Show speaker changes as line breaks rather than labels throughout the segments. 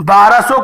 1200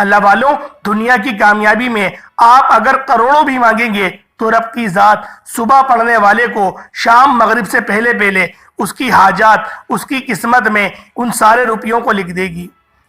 اللہ والوں، دنیا کی کامیابی میں آپ اگر کروڑوں بھی مانگیں گے تو رب کی ذات صبح پڑھنے والے کو شام مغرب سے پہلے پہلے اس کی حاجات اس کی قسمت میں ان سارے روپیوں کو لکھ دے گی۔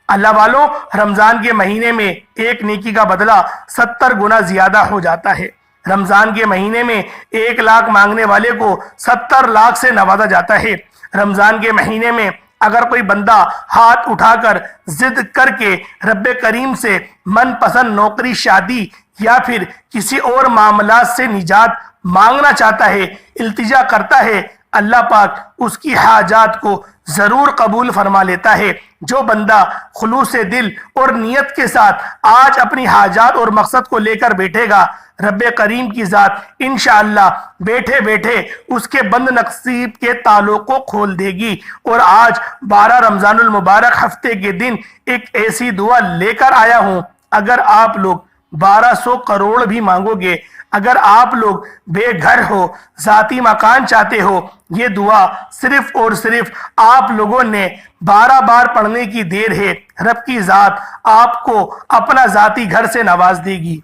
اللہ والوں، رمضان کے مہینے میں ایک نیکی کا بدلہ 70 گنا زیادہ ہو جاتا ہے۔ رمضان کے مہینے میں 1 لاکھ مانگنے والے کو 70 لاکھ سے نوازا جاتا ہے۔ رمضان کے مہینے میں اگر کوئی بندہ ہاتھ اٹھا کر ضد کر کے رب کریم سے من پسند نوکری، شادی یا پھر کسی اور معاملات سے نجات مانگنا چاہتا ہے، التجا کرتا ہے، اللہ پاک اس کی حاجات کو ضرور قبول فرما لیتا ہے۔ جو بندہ خلوص دل اور نیت کے ساتھ آج اپنی حاجات اور مقصد کو لے کر بیٹھے گا، رب کریم کی ذات انشاءاللہ بیٹھے بیٹھے اس کے بند نصیب کے تعلق کو کھول دے گی۔ اور آج 12 رمضان المبارک ہفتے کے دن ایک ایسی دعا لے کر آیا ہوں، اگر آپ لوگ 1200 کروڑ بھی مانگو گے، اگر آپ لوگ بے گھر ہو، ذاتی مکان چاہتے ہو، یہ دعا صرف اور صرف آپ لوگوں نے 12 بار پڑھنے کی دیر ہے، رب کی ذات آپ کو اپنا ذاتی گھر سے نواز دے گی۔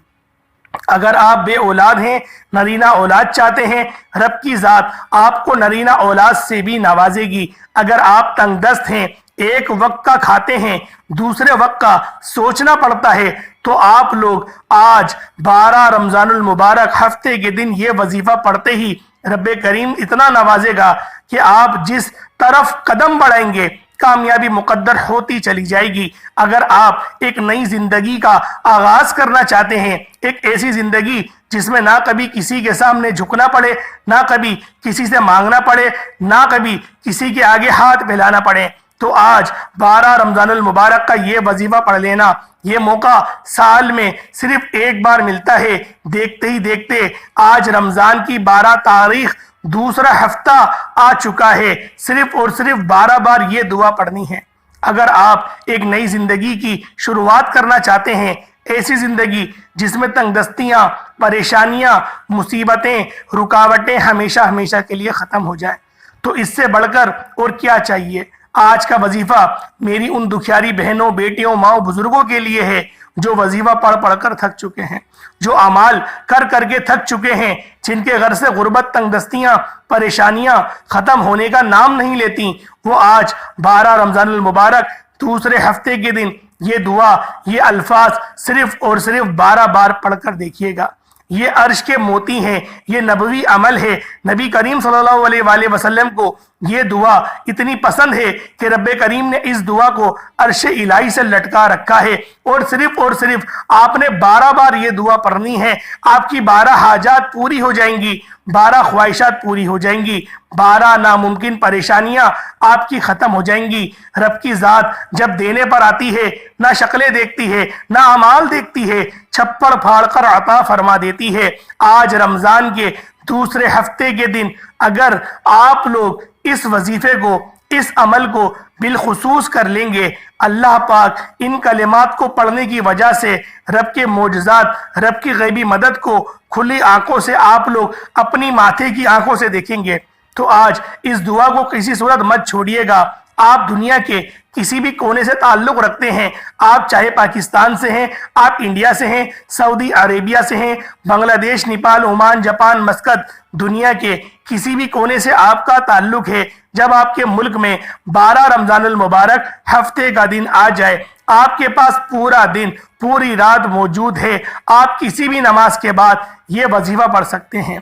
اگر آپ بے اولاد ہیں، نرینہ اولاد چاہتے ہیں، رب کی ذات آپ کو نرینہ اولاد سے بھی نوازے گی۔ اگر آپ تنگ دست ہیں، ایک وقت کا کھاتے ہیں، دوسرے وقت کا سوچنا پڑتا ہے، تو آپ لوگ آج 12 رمضان المبارک ہفتے کے دن یہ وظیفہ پڑھتے ہی رب کریم اتنا نوازے گا کہ آپ جس طرف قدم بڑھائیں گے کامیابی مقدر ہوتی چلی جائے گی۔ اگر آپ ایک نئی زندگی کا آغاز کرنا چاہتے ہیں، ایک ایسی زندگی جس میں نہ کبھی کسی کے سامنے جھکنا پڑے، نہ کبھی کسی سے مانگنا پڑے، نہ کبھی کسی کے آگے ہاتھ پھیلانا پڑے، تو آج 12 رمضان المبارک کا یہ وظیفہ پڑھ لینا۔ یہ موقع سال میں صرف ایک بار ملتا ہے۔ دیکھتے ہی دیکھتے آج رمضان کی 12 تاریخ، دوسرا ہفتہ آ چکا ہے۔ صرف اور صرف 12 بار یہ دعا پڑھنی ہے۔ اگر آپ ایک نئی زندگی کی شروعات کرنا چاہتے ہیں، ایسی زندگی جس میں تنگ دستیاں، پریشانیاں، مصیبتیں، رکاوٹیں ہمیشہ ہمیشہ کے لیے ختم ہو جائیں، تو اس سے بڑھ کر اور کیا چاہیے۔ آج کا وظیفہ میری ان دکھیاری بہنوں، بیٹیوں، ماؤں، بزرگوں کے لیے ہے جو وظیفہ پڑھ پڑھ کر تھک چکے ہیں، جو اعمال کر کر کے تھک چکے ہیں، جن کے گھر سے غربت، تنگ دستیاں، پریشانیاں ختم ہونے کا نام نہیں لیتی۔ وہ آج 12 رمضان المبارک دوسرے ہفتے کے دن یہ دعا، یہ الفاظ صرف اور صرف 12 بار پڑھ کر دیکھیے گا۔ یہ عرش کے موتی ہیں، یہ نبوی عمل ہے۔ نبی کریم صلی اللہ علیہ وآلہ وسلم کو یہ دعا اتنی پسند ہے کہ رب کریم نے اس دعا کو عرش الہی سے لٹکا رکھا ہے، اور صرف آپ نے 12 بار یہ دعا پڑھنی ہے۔ آپ کی 12 حاجات پوری ہو جائیں گی، 12 خواہشات پوری ہو جائیں گی، 12 ناممکن پریشانیاں آپ کی ختم ہو جائیں گی۔ رب کی ذات جب دینے پر آتی ہے، نہ شکلیں دیکھتی ہے، نہ اعمال دیکھتی ہے، چھپڑ پھاڑ کر عطا فرما دیتی ہے۔ آج رمضان کے دوسرے ہفتے کے دن اگر آپ لوگ اس وظیفے کو، اس عمل کو بالخصوص کر لیں گے، اللہ پاک ان کلمات کو پڑھنے کی وجہ سے رب کے معجزات، رب کی غیبی مدد کو کھلی آنکھوں سے آپ لوگ اپنی ماتھے کی آنکھوں سے دیکھیں گے۔ تو آج اس دعا کو کسی صورت مت چھوڑیے گا۔ آپ دنیا کے کسی بھی کونے سے تعلق رکھتے ہیں، آپ چاہے پاکستان سے ہیں، آپ انڈیا سے ہیں، سعودی عربیہ سے ہیں، بنگلہ دیش، نیپال، عمان، جاپان، مسقط، دنیا کے کسی بھی کونے سے آپ کا تعلق ہے، جب آپ کے ملک میں 12 رمضان المبارک ہفتے کا دن آ جائے، آپ کے پاس پورا دن، پوری رات موجود ہے، آپ کسی بھی نماز کے بعد یہ وظیفہ پڑھ سکتے ہیں۔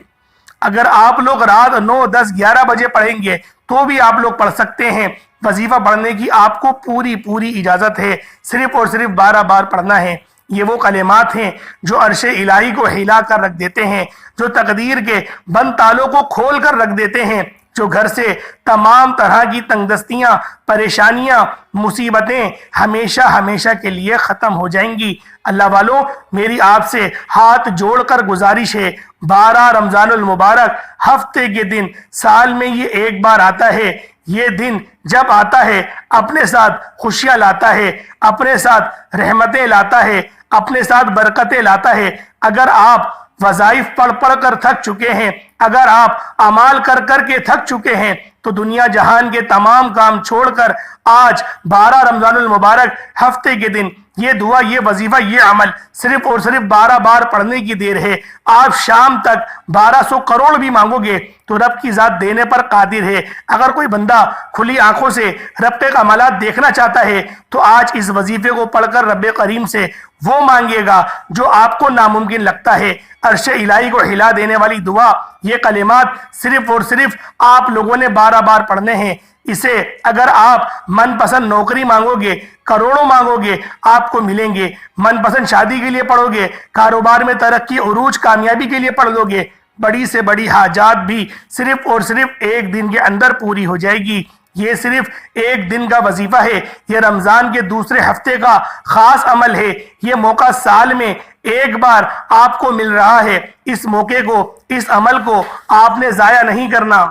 اگر آپ لوگ رات 9، 10، 11 بجے پڑھیں گے تو بھی آپ لوگ پڑھ سکتے ہیں۔ وظیفہ پڑھنے کی آپ کو پوری اجازت ہے، صرف اور صرف 12 بار پڑھنا ہے۔ یہ وہ کلمات ہیں جو عرش الہی کو ہلا کر رکھ دیتے ہیں، جو تقدیر کے بند تالوں کو کھول کر رکھ دیتے ہیں، جو گھر سے تمام طرح کی تنگ دستیاں، پریشانیاں، مصیبتیں ہمیشہ ہمیشہ کے لیے ختم ہو جائیں گی۔ اللہ والوں، میری آپ سے ہاتھ جوڑ کر گزارش ہے، 12 رمضان المبارک ہفتے کے دن سال میں یہ ایک بار آتا ہے۔ یہ دن جب آتا ہے اپنے ساتھ خوشیاں لاتا ہے، اپنے ساتھ رحمتیں لاتا ہے، اپنے ساتھ برکتیں لاتا ہے۔ اگر آپ وظائف پڑھ پڑھ کر تھک چکے ہیں، اگر آپ اعمال کر کر کے تھک چکے ہیں تو دنیا جہان کے تمام کام چھوڑ کر آج 12 رمضان المبارک ہفتے کے دن یہ دعا، یہ وظیفہ، یہ عمل صرف اور صرف 12 بار پڑھنے کی دیر ہے۔ آپ شام تک 1200 کروڑ بھی مانگو گے تو رب کی ذات دینے پر قادر ہے۔ اگر کوئی بندہ کھلی آنکھوں سے رب کے کمالات دیکھنا چاہتا ہے تو آج اس وظیفے کو پڑھ کر رب کریم سے وہ مانگے گا جو آپ کو ناممکن لگتا ہے۔ عرش الہی کو ہلا دینے والی دعا، یہ کلمات صرف اور صرف آپ لوگوں نے 12 بار پڑھنے ہیں۔ اسے اگر آپ من پسند نوکری مانگو گے، کروڑوں مانگو گے، آپ کو ملیں گے۔ من پسند شادی کے لیے پڑھو گے، کاروبار میں ترقی، عروج، کامیابی کے لیے پڑھ لو گے، بڑی سے بڑی حاجات بھی صرف اور صرف ایک دن کے اندر پوری ہو جائے گی۔ یہ صرف ایک دن کا وظیفہ ہے، یہ رمضان کے دوسرے ہفتے کا خاص عمل ہے۔ یہ موقع سال میں ایک بار آپ کو مل رہا ہے۔ اس موقع کو، اس عمل کو آپ نے ضائع نہیں کرنا،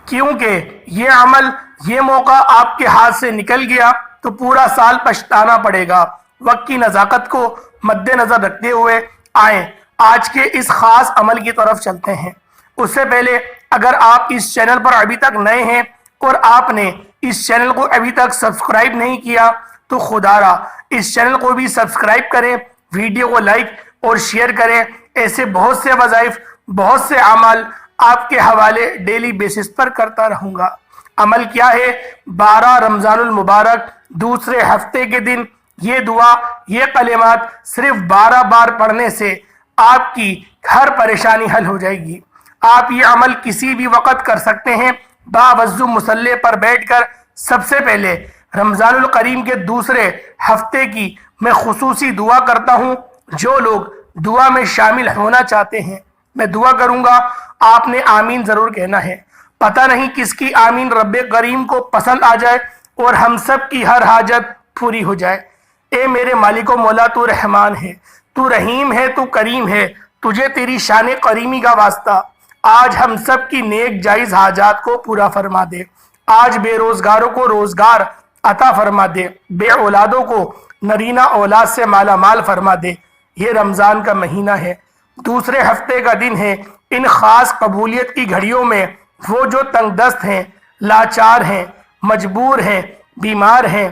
کیونکہ یہ عمل، یہ موقع آپ کے ہاتھ سے نکل گیا تو پورا سال پچھتانا پڑے گا۔ وقت کی نزاکت کو مد نظر رکھتے ہوئے آئیں آج کے اس خاص عمل کی طرف چلتے ہیں۔ اس سے پہلے اگر آپ اس چینل پر ابھی تک نئے ہیں اور آپ نے اس چینل کو ابھی تک سبسکرائب نہیں کیا تو خدا را اس چینل کو بھی سبسکرائب کریں، ویڈیو کو لائک اور شیئر کریں۔ ایسے بہت سے وظائف، بہت سے اعمال آپ کے حوالے ڈیلی بیسس پر کرتا رہوں گا۔ عمل کیا ہے؟ 12 رمضان المبارک دوسرے ہفتے کے دن یہ دعا، یہ کلمات صرف 12 بار پڑھنے سے آپ کی ہر پریشانی حل ہو جائے گی۔ آپ یہ عمل کسی بھی وقت کر سکتے ہیں، باوضو مصلی پر بیٹھ کر۔ سب سے پہلے رمضان الکریم کے دوسرے ہفتے کی میں خصوصی دعا کرتا ہوں۔ جو لوگ دعا میں شامل ہونا چاہتے ہیں، میں دعا کروں گا، آپ نے آمین ضرور کہنا ہے۔ پتہ نہیں کس کی آمین رب کریم کو پسند آ جائے اور ہم سب کی ہر حاجت پوری ہو جائے۔ اے میرے مالک و مولا، تو رحمان ہے، تو رحیم ہے، تو کریم ہے، تجھے تیری شان کریمی کا واسطہ آج ہم سب کی نیک جائز حاجات کو پورا فرما دے۔ آج بے روزگاروں کو روزگار عطا فرما دے، بے اولادوں کو نرینہ اولاد سے مالا مال فرما دے۔ یہ رمضان کا مہینہ ہے، دوسرے ہفتے کا دن ہے۔ ان خاص قبولیت کی گھڑیوں میں وہ جو تنگ دست ہیں، لاچار ہیں، مجبور ہیں، بیمار ہیں،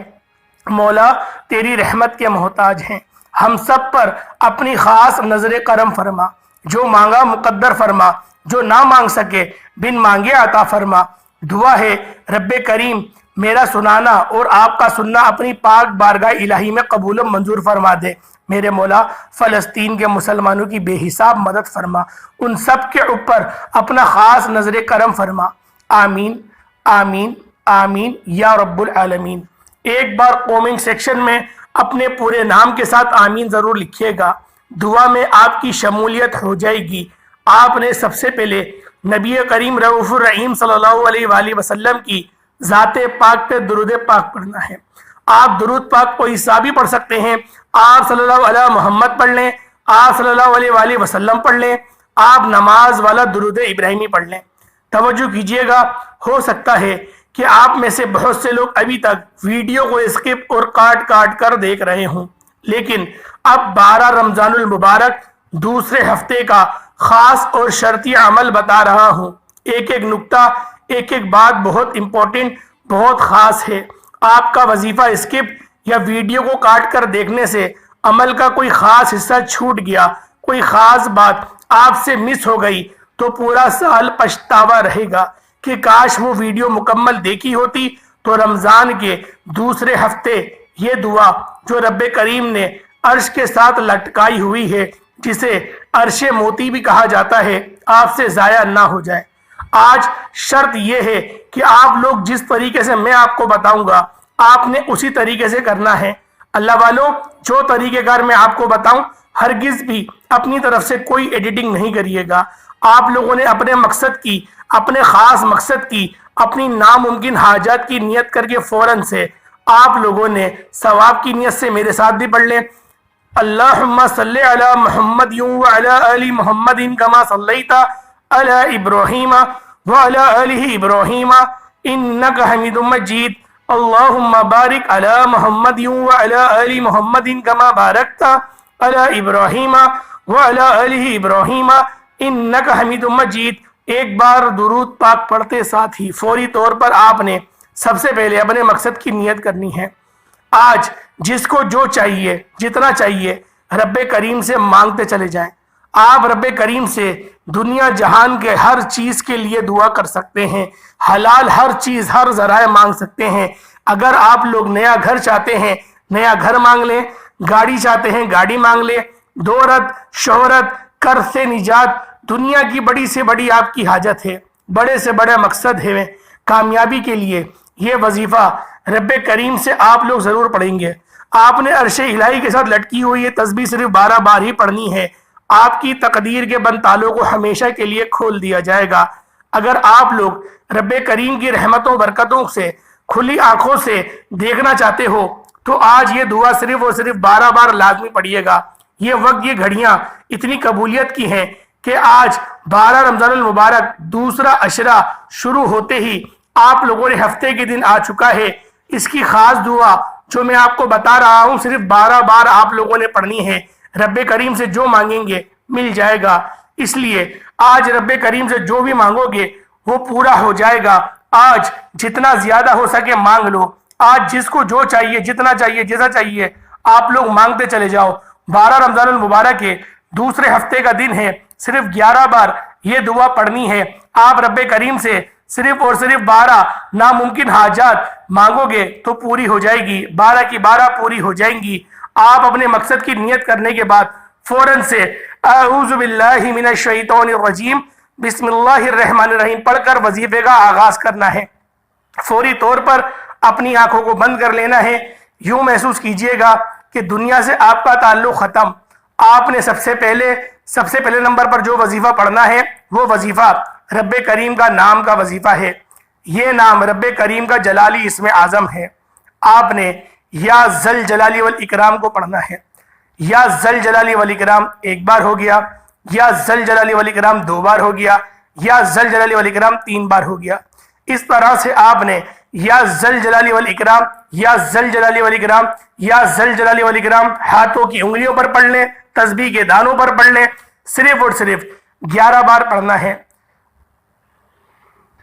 مولا تیری رحمت کے محتاج ہیں، ہم سب پر اپنی خاص نظر کرم فرما۔ جو مانگا مقدر فرما، جو نہ مانگ سکے بن مانگے عطا فرما۔ دعا ہے رب کریم میرا سنانا اور آپ کا سننا اپنی پاک بارگاہ الہی میں قبول و منظور فرما دے۔ میرے مولا فلسطین کے مسلمانوں کی بے حساب مدد فرما، ان سب کے اوپر اپنا خاص نظر کرم فرما۔ آمین آمین آمین یا رب العالمین۔ ایک بار کومنٹ سیکشن میں اپنے پورے نام کے ساتھ آمین ضرور لکھیے گا، دعا میں آپ کی شمولیت ہو جائے گی۔ آپ نے سب سے پہلے نبی کریم رؤوف الرحیم صلی اللہ علیہ وآلہ وسلم کی ذات پاک پہ درود پاک پڑھنا ہے۔ آپ درود پاک کو حصہ بھی پڑھ سکتے ہیں، آپ صلی اللہ علیہ محمد پڑھ لیں، آپ صلی اللہ علیہ وآلہ وسلم پڑھ لیں، آپ نماز والا درود ابراہیمی پڑھ لیں۔ توجہ کیجئے گا، ہو سکتا ہے کہ آپ میں سے بہت سے لوگ ابھی تک ویڈیو کو اسکپ اور کاٹ کاٹ کر دیکھ رہے ہوں، لیکن اب 12 رمضان المبارک دوسرے ہفتے کا خاص اور شرطی عمل بتا رہا ہوں۔ ایک ایک نکتہ، ایک ایک بات بہت امپورٹنٹ، بہت خاص ہے۔ آپ کا وظیفہ اسکپ یا ویڈیو کو کاٹ کر دیکھنے سے عمل کا کوئی خاص حصہ چھوٹ گیا، کوئی خاص بات آپ سے مس ہو گئی تو پورا سال پچھتاوا رہے گا کہ کاش وہ ویڈیو مکمل دیکھی ہوتی تو رمضان کے دوسرے ہفتے یہ دعا جو رب کریم نے عرش کے ساتھ لٹکائی ہوئی ہے، جسے عرش موتی بھی کہا جاتا ہے، آپ سے ضائع نہ ہو جائے۔ آج شرط یہ ہے کہ آپ لوگ جس طریقے سے میں آپ کو بتاؤں گا آپ نے اسی طریقے سے کرنا ہے۔ اللہ والوں، جو طریقہ کار میں آپ کو بتاؤں ہرگز بھی اپنی طرف سے کوئی ایڈیٹنگ نہیں کریے گا۔ آپ لوگوں نے اپنے مقصد کی، اپنے خاص مقصد کی، اپنی ناممکن حاجات کی نیت کر کے فوراً سے آپ لوگوں نے ثواب کی نیت سے میرے ساتھ بھی پڑھ لیں۔ اللہم صلی علی محمد وعلی آل محمد کما صلیت علی ابراہیم وعلی آل ابراہیم انک حمید مجید۔ اللہم بارک علی محمد وعلی آل محمد کما بارکت علی ابراہیم وعلی آلہ ابراہیم انک حمید مجید۔ ایک بار درود پاک پڑھتے ساتھ ہی فوری طور پر آپ نے سب سے پہلے اپنے مقصد کی نیت کرنی ہے۔ آج جس کو جو چاہیے، جتنا چاہیے، رب کریم سے مانگتے چلے جائیں۔ آپ رب کریم سے دنیا جہان کے ہر چیز کے لیے دعا کر سکتے ہیں، حلال ہر چیز، ہر ذرائع مانگ سکتے ہیں۔ اگر آپ لوگ نیا گھر چاہتے ہیں، نیا گھر مانگ لیں، گاڑی چاہتے ہیں، گاڑی مانگ لیں، دولت، شہرت، قرض سے نجات، دنیا کی بڑی سے بڑی آپ کی حاجت ہے، بڑے سے بڑا مقصد ہے کامیابی کے لیے، یہ وظیفہ رب کریم سے آپ لوگ ضرور پڑھیں گے۔ آپ نے عرش الہی کے ساتھ لٹکی ہوئی یہ تسبیح صرف 12 بار ہی پڑھنی ہے۔ آپ کی تقدیر کے بند تالوں کو ہمیشہ کے لیے کھول دیا جائے گا۔ اگر آپ لوگ رب کریم کی رحمتوں برکتوں سے کھلی آنکھوں سے دیکھنا چاہتے ہو تو آج یہ دعا صرف اور صرف 12 بار لازمی پڑھیے گا۔ یہ وقت، یہ گھڑیاں اتنی قبولیت کی ہیں کہ آج 12 رمضان المبارک دوسرا عشرہ شروع ہوتے ہی آپ لوگوں نے ہفتے کے دن آ چکا ہے۔ اس کی خاص دعا جو میں آپ کو بتا رہا ہوں صرف 12 بار آپ لوگوں نے پڑھنی ہے۔ رب کریم سے جو مانگیں گے مل جائے گا، اس لیے آج رب کریم سے جو بھی مانگو گے وہ پورا ہو جائے گا۔ آج جتنا زیادہ ہو سکے مانگ لو۔ آج جس کو جو چاہیے، جتنا چاہیے، جیسا چاہیے، آپ لوگ مانگتے چلے جاؤ۔ 12 رمضان المبارک کے دوسرے ہفتے کا دن ہے، صرف 11 بار یہ دعا پڑھنی ہے۔ آپ رب کریم سے صرف اور صرف 12 ناممکن حاجات مانگو گے تو پوری ہو جائے گی، 12 کی 12 پوری ہو جائیں گی۔ آپ اپنے مقصد کی نیت کرنے کے بعد فوراً سے اعوذ باللہ من الشیطان الرجیم بسم اللہ الرحمن الرحیم پڑھ کر وظیفے کا آغاز کرنا ہے۔ فوری طور پر اپنی آنکھوں کو بند کر لینا ہے۔ یوں محسوس کیجئے گا کہ دنیا سے آپ کا تعلق ختم۔ آپ نے سب سے پہلے نمبر پر جو وظیفہ پڑھنا ہے وہ وظیفہ رب کریم کا نام کا وظیفہ ہے۔ یہ نام رب کریم کا جلالی اسم اعظم ہے۔ آپ نے یا ذل جلالی والاکرام کو پڑھنا ہے۔ یا ذل جلالی والاکرام ایک بار ہو گیا، یا ذل جلالی والاکرام 2 بار ہو گیا، یا ذل جلالی والاکرام 3 بار ہو گیا۔ اس طرح سے آپ نے یا ذل جلالی والاکرام، یا ذل جلالی والاکرام، یا ذل جلالی والاکرام ہاتھوں کی انگلیوں پر پڑھ لیں، تسبیح کے دانوں پر پڑھ لیں۔ صرف اور صرف 11 بار پڑھنا ہے۔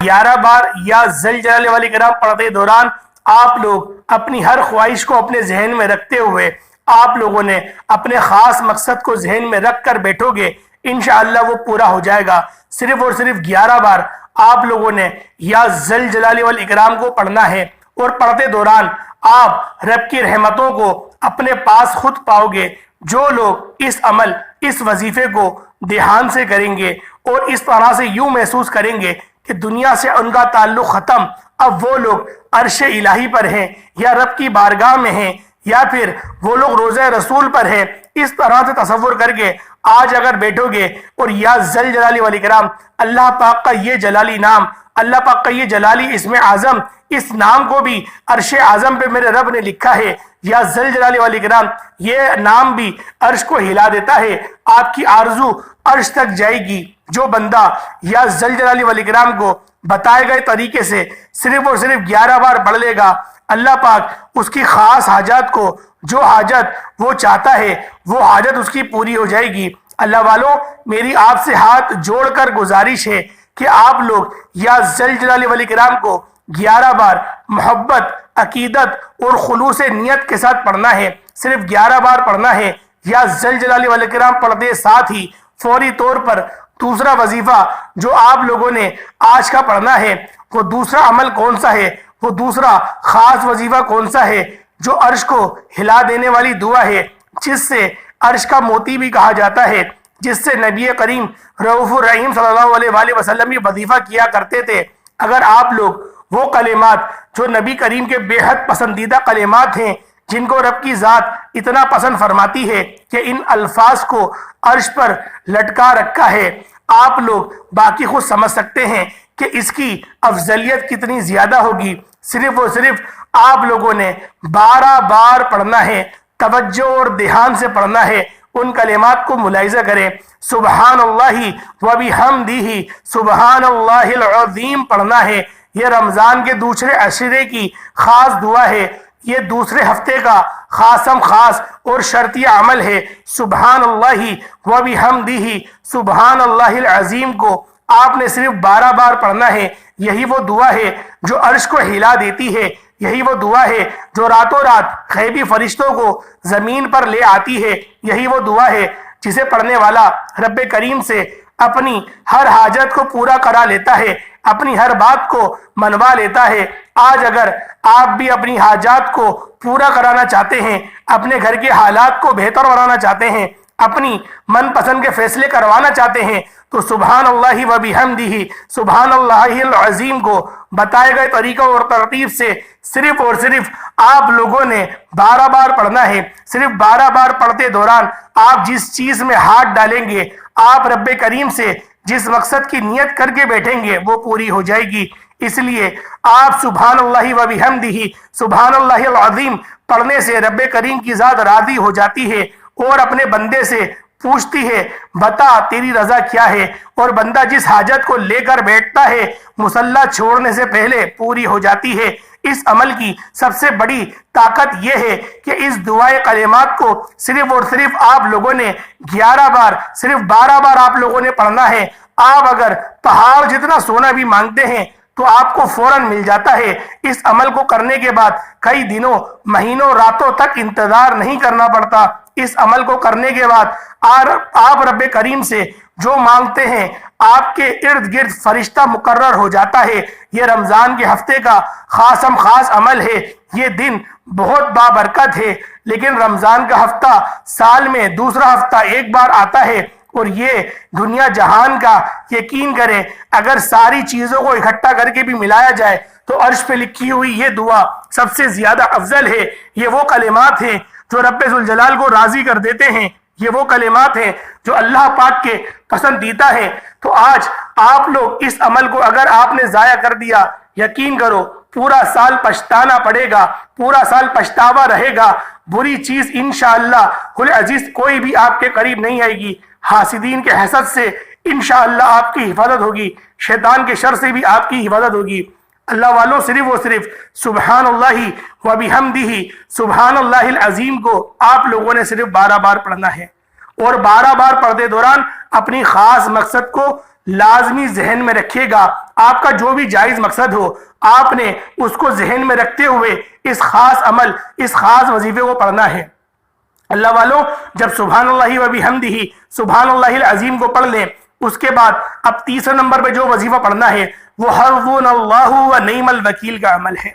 11 بار یا ذل جلالی والاکرام پڑھتے دوران آپ لوگ اپنی ہر خواہش کو اپنے ذہن میں رکھتے ہوئے آپ لوگوں نے اپنے خاص مقصد کو ذہن میں رکھ کر بیٹھو گے، انشاءاللہ وہ پورا ہو جائے گا۔ صرف اور صرف 11 بار آپ لوگوں نے یا ذل جلالی والاکرام کو پڑھنا ہے، اور پڑھتے دوران آپ رب کی رحمتوں کو اپنے پاس خود پاؤ گے۔ جو لوگ اس عمل، اس وظیفے کو دھیان سے کریں گے اور اس طرح سے یوں محسوس کریں گے کہ دنیا سے ان کا تعلق ختم، اب وہ لوگ عرش الہی پر ہیں، یا رب کی بارگاہ میں ہیں، یا پھر وہ لوگ روضہ رسول پر ہیں، اس طرح سے تصور کر کے آج اگر بیٹھو گے اور یا ذل جلالی والاکرام، اللہ پاک کا یہ جلالی نام، اللہ پاک کا یہ جلالی اسم اعظم، اس نام کو بھی عرش اعظم پہ میرے رب نے لکھا ہے، یا ذل جلالی والاکرام، یہ نام بھی عرش کو ہلا دیتا ہے، آپ کی آرزو عرش تک جائے گی۔ جو بندہ یا ذل جلالی والاکرام کو بتائے گئے طریقے سے صرف اور صرف 11 بار پڑھ لے گا، اللہ پاک اس کی خاص حاجات کو، جو حاجت وہ چاہتا ہے وہ حاجت اس کی پوری ہو جائے گی۔ اللہ والوں، میری آپ سے ہاتھ جوڑ کر گزارش ہے کہ آپ لوگ یا ذل جلالی والاکرام کو 11 بار محبت، عقیدت اور خلوص نیت کے ساتھ پڑھنا ہے۔ صرف 11 بار پڑھنا ہے۔ یا ذل جلالی والاکرام پڑھتے ساتھ ہی فوری طور پر دوسرا وظیفہ جو آپ لوگوں نے آج کا پڑھنا ہے، وہ دوسرا عمل کون سا ہے، وہ دوسرا خاص وظیفہ کون سا ہے، جو عرش کو ہلا دینے والی دعا ہے، جس سے عرش کا موتی بھی کہا جاتا ہے، جس سے نبی کریم رؤوف الرحیم صلی اللہ علیہ وآلہ وسلم یہ وظیفہ کیا کرتے تھے۔ اگر آپ لوگ وہ کلمات جو نبی کریم کے بے حد پسندیدہ کلمات ہیں، جن کو رب کی ذات اتنا پسند فرماتی ہے کہ ان الفاظ کو عرش پر لٹکا رکھا ہے، آپ لوگ باقی خود سمجھ سکتے ہیں کہ اس کی افضلیت کتنی زیادہ ہوگی۔ صرف اور صرف آپ لوگوں نے 12 بار پڑھنا ہے، توجہ اور دھیان سے پڑھنا ہے۔ ان کلمات کو ملاحظہ کریں۔ سبحان اللہ و بحمدہ سبحان اللہ العظیم پڑھنا ہے۔ یہ رمضان کے دوسرے عشرے کی خاص دعا ہے، یہ دوسرے ہفتے کا خاصم خاص اور شرطی عمل ہے سبحان اللہ و بحمدہ سبحان اللہ العظیم کو آپ نے صرف 12 بار پڑھنا ہے۔ یہی وہ دعا ہے جو عرش کو ہلا دیتی ہے، یہی وہ دعا ہے جو راتوں رات غیبی فرشتوں کو زمین پر لے آتی ہے، یہی وہ دعا ہے جسے پڑھنے والا رب کریم سے اپنی ہر حاجت کو پورا کرا لیتا ہے، اپنی ہر بات کو منوا لیتا ہے۔ آج اگر آپ بھی اپنی حاجات کو پورا کرانا چاہتے ہیں، اپنے گھر کے حالات کو بہتر بنانا چاہتے ہیں، اپنی من پسند کے فیصلے کروانا چاہتے ہیں، تو سبحان اللہ و بحمدہ سبحان اللہ العظیم کو بتائے گئے طریقوں اور ترتیب سے صرف اور صرف آپ لوگوں نے 12 بار پڑھنا ہے۔ صرف 12 بار پڑھتے دوران آپ جس چیز میں ہاتھ ڈالیں گے، آپ رب کریم سے جس مقصد کی نیت کر کے بیٹھیں گے وہ پوری ہو جائے گی۔ اس لیے آپ سبحان اللہ و بحمدہ سبحان اللہ العظیم پڑھنے سے رب کریم کی ذات راضی ہو جاتی ہے اور اپنے بندے سے پوچھتی ہے بتا تیری رضا کیا ہے، اور بندہ جس حاجت کو لے کر بیٹھتا ہے مصلی چھوڑنے سے پہلے پوری ہو جاتی ہے۔ اس عمل کی سب سے بڑی طاقت یہ ہے کہ اس دعائے کلمات کو صرف اور صرف آپ لوگوں نے 11 بار، صرف 12 بار آپ لوگوں نے پڑھنا ہے۔ آپ اگر پہاڑ جتنا سونا بھی مانگتے ہیں تو آپ کو فوراً مل جاتا ہے۔ اس عمل کو کرنے کے بعد کئی دنوں، مہینوں، راتوں تک انتظار نہیں کرنا پڑتا۔ اس عمل کو کرنے کے بعد آپ رب کریم سے جو مانگتے ہیں آپ کے ارد گرد فرشتہ مقرر ہو جاتا ہے۔ یہ رمضان کے ہفتے کا خاصم خاص عمل ہے، یہ دن بہت بابرکت ہے، لیکن رمضان کا ہفتہ سال میں دوسرا ہفتہ ایک بار آتا ہے، اور یہ دنیا جہان کا یقین کریں اگر ساری چیزوں کو اکٹھا کر کے بھی ملایا جائے تو عرش پہ لکھی ہوئی یہ دعا سب سے زیادہ افضل ہے۔ یہ وہ کلمات ہیں جو رب ذوالجلال کو راضی کر دیتے ہیں، یہ وہ کلمات ہیں جو اللہ پاک کے پسندیدہ ہیں۔ تو آج آپ لوگ اس عمل کو اگر آپ نے ضائع کر دیا، یقین کرو پورا سال پچھتانا پڑے گا، پورا سال پچھتاوا رہے گا۔ بری چیز انشاءاللہ العزیز کوئی بھی آپ کے قریب نہیں آئے گی۔ حاسدین کے حسد سے انشاءاللہ آپ کی حفاظت ہوگی، شیطان کے شر سے بھی آپ کی حفاظت ہوگی۔ اللہ والوں صرف و صرف سبحان اللہ و بحمدہ سبحان اللہ العظیم کو آپ لوگوں نے صرف 12 بار پڑھنا ہے، اور 12 بار پڑھتے دوران اپنی خاص مقصد کو لازمی ذہن میں رکھیے گا۔ آپ کا جو بھی جائز مقصد ہو آپ نے اس کو ذہن میں رکھتے ہوئے اس خاص عمل، اس خاص وظیفے کو پڑھنا ہے۔ اللہ والوں جب سبحان اللہ و بحمدہ سبحان اللہ العظیم کو پڑھ لیں، اس کے بعد اب تیسرے نمبر پہ جو وظیفہ پڑھنا ہے وہ حسبنا اللہ و نعم الوکیل کا عمل ہے۔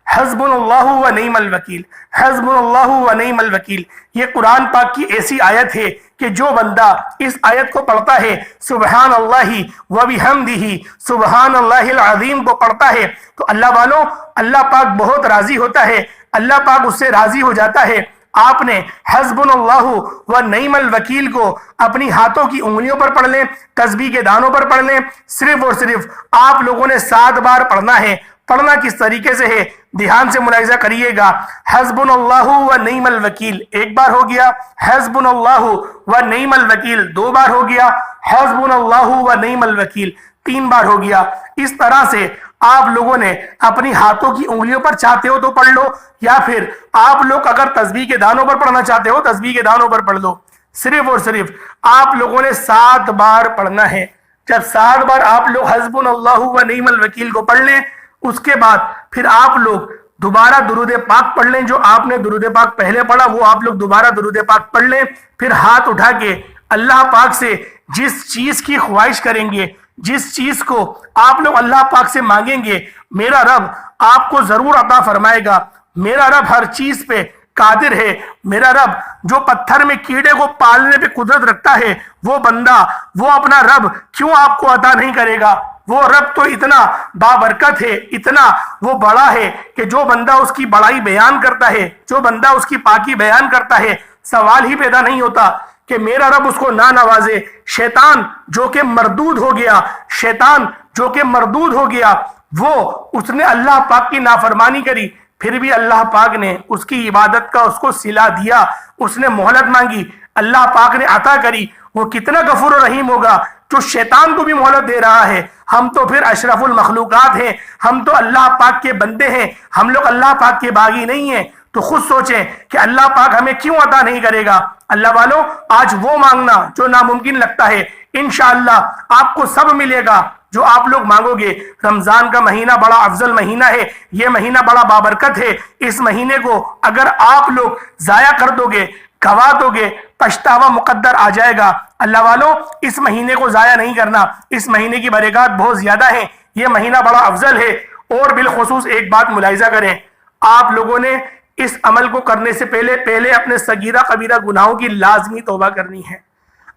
حسبنا اللہ و نعم الوکیل، حسبنا اللہ و نعم الوکیل، یہ قرآن پاک کی ایسی آیت ہے کہ جو بندہ اس آیت کو پڑھتا ہے، سبحان اللہ و بحمدہ سبحان اللہ العظیم کو پڑھتا ہے، تو اللہ والوں اللہ پاک بہت راضی ہوتا ہے، اللہ پاک اس سے راضی ہو جاتا ہے۔ آپ نے حسبنا اللہ و نعم الوکیل کو اپنی ہاتھوں کی انگلیوں پر پڑھ لیں، تسبیح کے دانوں پر پڑھ لیں، صرف اور صرف آپ لوگوں نے 7 بار پڑھنا ہے۔ پڑھنا کس طریقے سے ہے دھیان سے ملاحظہ کریے گا۔ حسبنا اللہ و نعم الوکیل 1 بار ہو گیا، حسبنا اللہ و نعم الوکیل 2 بار ہو گیا، حسبنا اللہ و نعم الوکیل 3 بار ہو گیا۔ اس طرح سے آپ لوگوں نے اپنی ہاتھوں کی انگلیوں پر چاہتے ہو تو پڑھ لو، یا پھر آپ لوگ اگر تسبیح کے دانوں پر پڑھنا چاہتے ہو تسبیح کے دانوں پر پڑھ لو۔ صرف اور صرف آپ لوگوں نے 7 بار پڑھنا ہے۔ جب 7 بار آپ لوگ حسبنا اللہ و نعم الوکیل کو پڑھ لیں، اس کے بعد پھر آپ لوگ دوبارہ درود پاک پڑھ لیں۔ جو آپ نے درود پاک پہلے پڑھا وہ آپ لوگ دوبارہ درود پاک پڑھ لیں۔ پھر ہاتھ اٹھا کے اللہ پاک سے جس چیز کی خواہش کریں گے، جس چیز کو آپ لوگ اللہ پاک سے مانگیں گے، میرا رب آپ کو ضرور عطا فرمائے گا۔ میرا رب ہر چیز پہ قادر ہے۔ میرا رب جو پتھر میں کیڑے کو پالنے پہ قدرت رکھتا ہے، وہ بندہ، وہ اپنا رب کیوں آپ کو عطا نہیں کرے گا؟ وہ رب تو اتنا بابرکت ہے، اتنا وہ بڑا ہے کہ جو بندہ اس کی بڑائی بیان کرتا ہے، جو بندہ اس کی پاکی بیان کرتا ہے، سوال ہی پیدا نہیں ہوتا کہ میرا رب اس کو نہ نوازے۔ شیطان جو کہ مردود ہو گیا، شیطان جو کہ مردود ہو گیا، وہ اس نے اللہ پاک کی نافرمانی کری، پھر بھی اللہ پاک نے اس کی عبادت کا اس کو صلہ دیا۔ اس نے مہلت مانگی، اللہ پاک نے عطا کری۔ وہ کتنا غفور و رحیم ہوگا جو شیطان کو بھی مہلت دے رہا ہے۔ ہم تو پھر اشرف المخلوقات ہیں، ہم تو اللہ پاک کے بندے ہیں، ہم لوگ اللہ پاک کے باغی نہیں ہیں۔ تو خود سوچیں کہ اللہ پاک ہمیں کیوں عطا نہیں کرے گا۔ اللہ والوں، آج وہ مانگنا جو ناممکن لگتا ہے، انشاءاللہ آپ کو سب ملے گا جو آپ لوگ مانگو گے۔ رمضان کا مہینہ بڑا افضل مہینہ ہے، یہ مہینہ بڑا بابرکت ہے۔ اس مہینے کو اگر آپ لوگ ضائع کر دو گے، گوا دو گے، پچھتاوا مقدر آ جائے گا۔ اللہ والوں، اس مہینے کو ضائع نہیں کرنا، اس مہینے کی برکات بہت زیادہ ہیں، یہ مہینہ بڑا افضل ہے۔ اور بالخصوص ایک بات ملاحظہ کریں، آپ لوگوں نے اس عمل کو کرنے سے پہلے اپنے صغیرہ کبیرہ گناہوں کی لازمی توبہ کرنی ہے،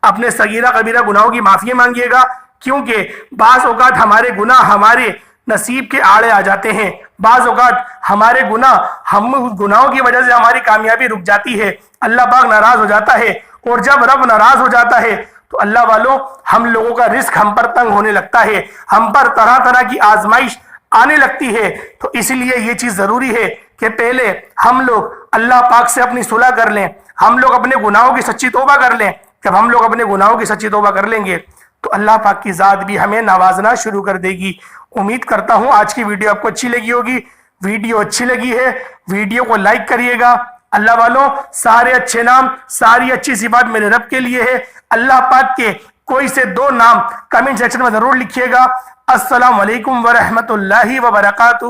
اپنے صغیرہ کبیرہ گناہوں کی معافی مانگیے گا، کیونکہ بعض اوقات ہمارے گناہ ہمارے نصیب کے آڑے آ جاتے ہیں، بعض اوقات ہمارے ہم گناہوں کی وجہ سے ہماری کامیابی رک جاتی ہے، اللہ پاک ناراض ہو جاتا ہے، اور جب رب ناراض ہو جاتا ہے تو اللہ والوں ہم لوگوں کا رزق ہم پر تنگ ہونے لگتا ہے، ہم پر طرح طرح کی آزمائش آنے لگتی ہے۔ تو اس لیے یہ چیز ضروری ہے کہ پہلے ہم لوگ اللہ پاک سے اپنی صلح کر لیں، ہم لوگ اپنے گناہوں کی سچی توبہ کر لیں۔ جب ہم لوگ اپنے گناہوں کی سچی توبہ کر لیں گے تو اللہ پاک کی ذات بھی ہمیں نوازنا شروع کر دے گی۔ امید کرتا ہوں آج کی ویڈیو آپ کو اچھی لگی ہوگی۔ ویڈیو اچھی لگی ہے، ویڈیو کو لائک کریے گا۔ اللہ والوں، سارے اچھے نام، ساری اچھی صفات میرے رب کے لیے ہے۔ اللہ پاک کے کوئی سے 2 نام کمنٹ سیکشن میں ضرور لکھیے گا۔ السلام علیکم ورحمۃ اللہ وبرکاتہ۔